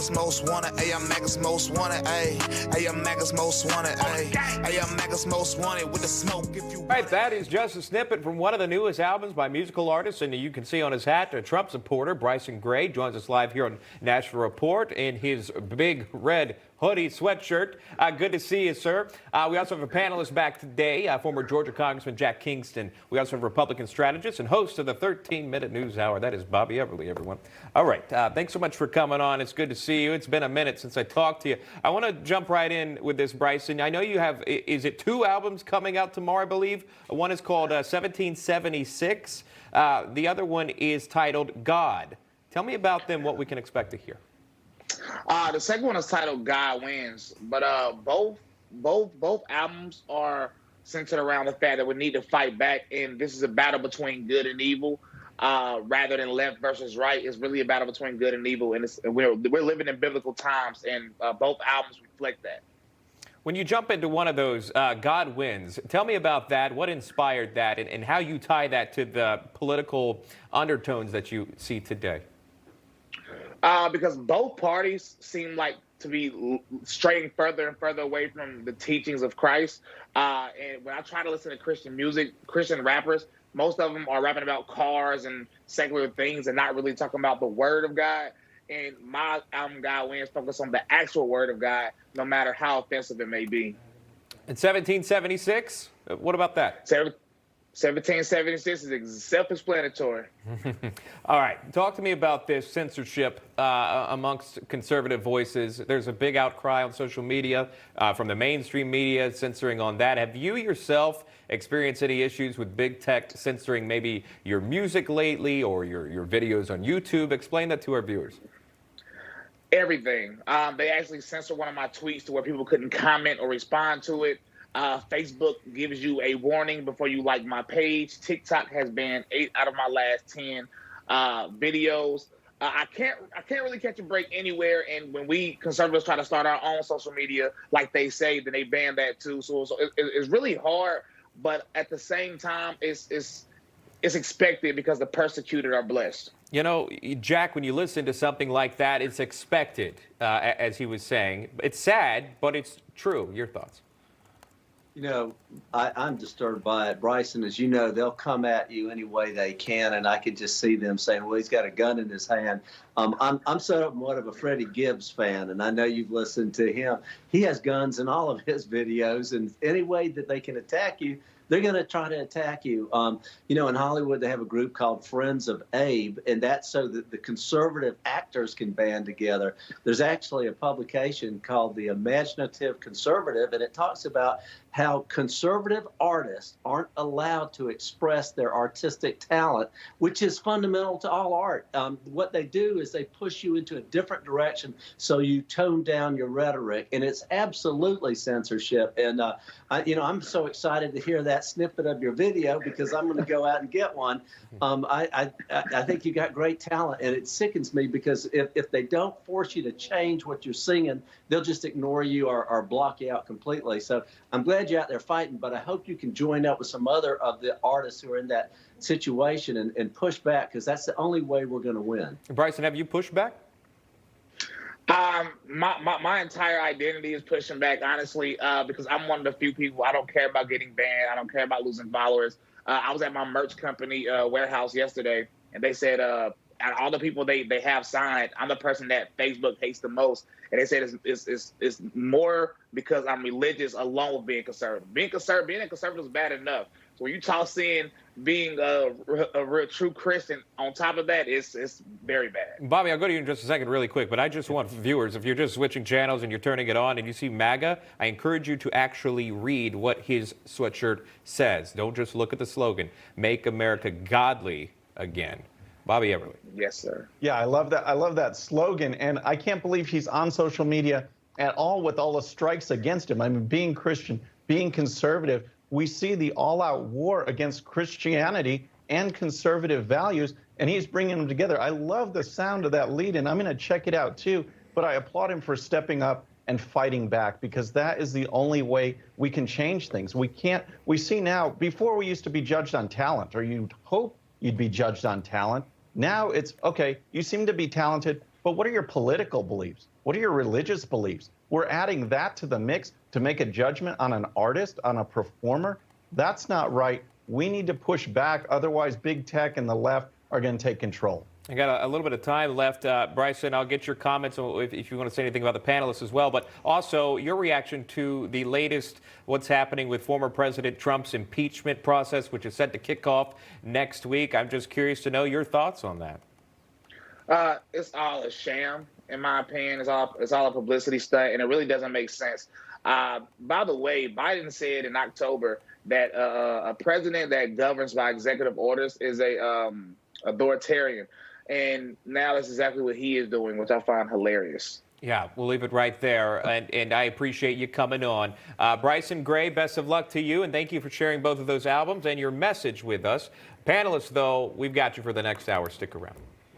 Maggie's most wanted, hey, I'm Maggie's most wanted, hey. Hey, I'm Maggie's most wanted, hey. Hey, I'm Maggie's most wanted with the smoke if you All right, that is just a snippet from one of the newest albums by musical artists, and you can see on his hat a Trump supporter, Bryson Gray, joins us live here on Nashville Report in his big red hoodie sweatshirt. Good to see you, sir. We also have a panelist back today, former Georgia Congressman Jack Kingston. We also have Republican strategist and host of the 13-minute news hour. That is Bobby Everly, everyone. All right, thanks so much for coming on. It's good to see you. It's been a minute since I talked to you. I want to jump right in with this, Bryson. I know you have, is it 2 albums coming out tomorrow, I believe? One is called 1776. The other one is titled God. Tell me about them, what we can expect to hear. The second one is titled God Wins, but both albums are centered around the fact that we need to fight back, and this is a battle between good and evil, rather than left versus right. It's really a battle between good and evil, and we're living in biblical times, and both albums reflect that. When you jump into one of those, God Wins, tell me about that, what inspired that, and how you tie that to the political undertones that you see today. Because both parties seem like to be straying further and further away from the teachings of Christ. And when I try to listen to Christian music, Christian rappers, most of them are rapping about cars and secular things and not really talking about the word of God. And my album, God Wins, focus on the actual word of God, no matter how offensive it may be. In 1776, what about that? 1776 is self-explanatory. All right. Talk to me about this censorship amongst conservative voices. There's a big outcry on social media from the mainstream media censoring on that. Have you yourself experienced any issues with big tech censoring maybe your music lately or your videos on YouTube? Explain that to our viewers. Everything. They actually censored one of my tweets to where people couldn't comment or respond to it. Facebook gives you a warning before you like my page. TikTok has banned 8 out of my last 10 videos. I can't really catch a break anywhere. And when we conservatives try to start our own social media, like they say, then they ban that too. So it's really hard. But at the same time, it's expected because the persecuted are blessed. You know, Jack, when you listen to something like that, it's expected, as he was saying. It's sad, but it's true. Your thoughts? You know, I'm disturbed by it. Bryson, as you know, they'll come at you any way they can, and I can just see them saying, well, he's got a gun in his hand. I'm somewhat of a Freddie Gibbs fan, and I know you've listened to him. He has guns in all of his videos, and any way that they can attack you, they're going to try to attack you. You know, in Hollywood, they have a group called Friends of Abe, and that's so that the conservative actors can band together. There's actually a publication called The Imaginative Conservative, and it talks about how conservative artists aren't allowed to express their artistic talent, which is fundamental to all art. What they do is they push you into a different direction so you tone down your rhetoric, and it's absolutely censorship. And, you know, I'm so excited to hear that snippet of your video because I'm going to go out and get one. I think you got great talent, and it sickens me because if they don't force you to change what you're singing, they'll just ignore you or block you out completely. So I'm glad you're out there fighting, but I hope you can join up with some other of the artists who are in that situation and push back, because that's the only way we're going to win. Bryson, have you pushed back? My entire identity is pushing back, honestly, because I'm one of the few people. I don't care about getting banned. I don't care about losing followers. I was at my merch company warehouse yesterday, and they said out of all the people they have signed, I'm the person that Facebook hates the most. And they said it's more because I'm religious along with being conservative. Being a conservative is bad enough. So when you toss in being a real true Christian on top of that, it's very bad. Bobby, I'll go to you in just a second really quick, but I just want viewers, if you're just switching channels and you're turning it on and you see MAGA, I encourage you to actually read what his sweatshirt says. Don't just look at the slogan, Make America Godly Again. Bobby Everly. Yes, sir. Yeah, I love that. I love that slogan, and I can't believe he's on social media at all with all the strikes against him. I mean, being Christian, being conservative, we see the all-out war against Christianity and conservative values, and he's bringing them together. I love the sound of that lead, and I'm going to check it out too, but I applaud him for stepping up and fighting back, because that is the only way we can change things. We see now, before we used to be judged on talent, or you'd hope you'd be judged on talent. Now it's, okay, you seem to be talented, But what are your political beliefs? What are your religious beliefs? We're adding that to the mix to make a judgment on an artist, on a performer. That's not right. We need to push back. Otherwise, big tech and the left are going to take control. I got a little bit of time left. Bryson, I'll get your comments if you want to say anything about the panelists as well, but also your reaction to the latest, what's happening with former President Trump's impeachment process, which is set to kick off next week. I'm just curious to know your thoughts on that. It's all a sham, in my opinion. It's all a publicity stunt, and it really doesn't make sense. By the way, Biden said in October that a president that governs by executive orders is a authoritarian. And now that's exactly what he is doing, which I find hilarious. Yeah, we'll leave it right there. And I appreciate you coming on. Bryson Gray, best of luck to you. And thank you for sharing both of those albums and your message with us. Panelists, though, we've got you for the next hour. Stick around.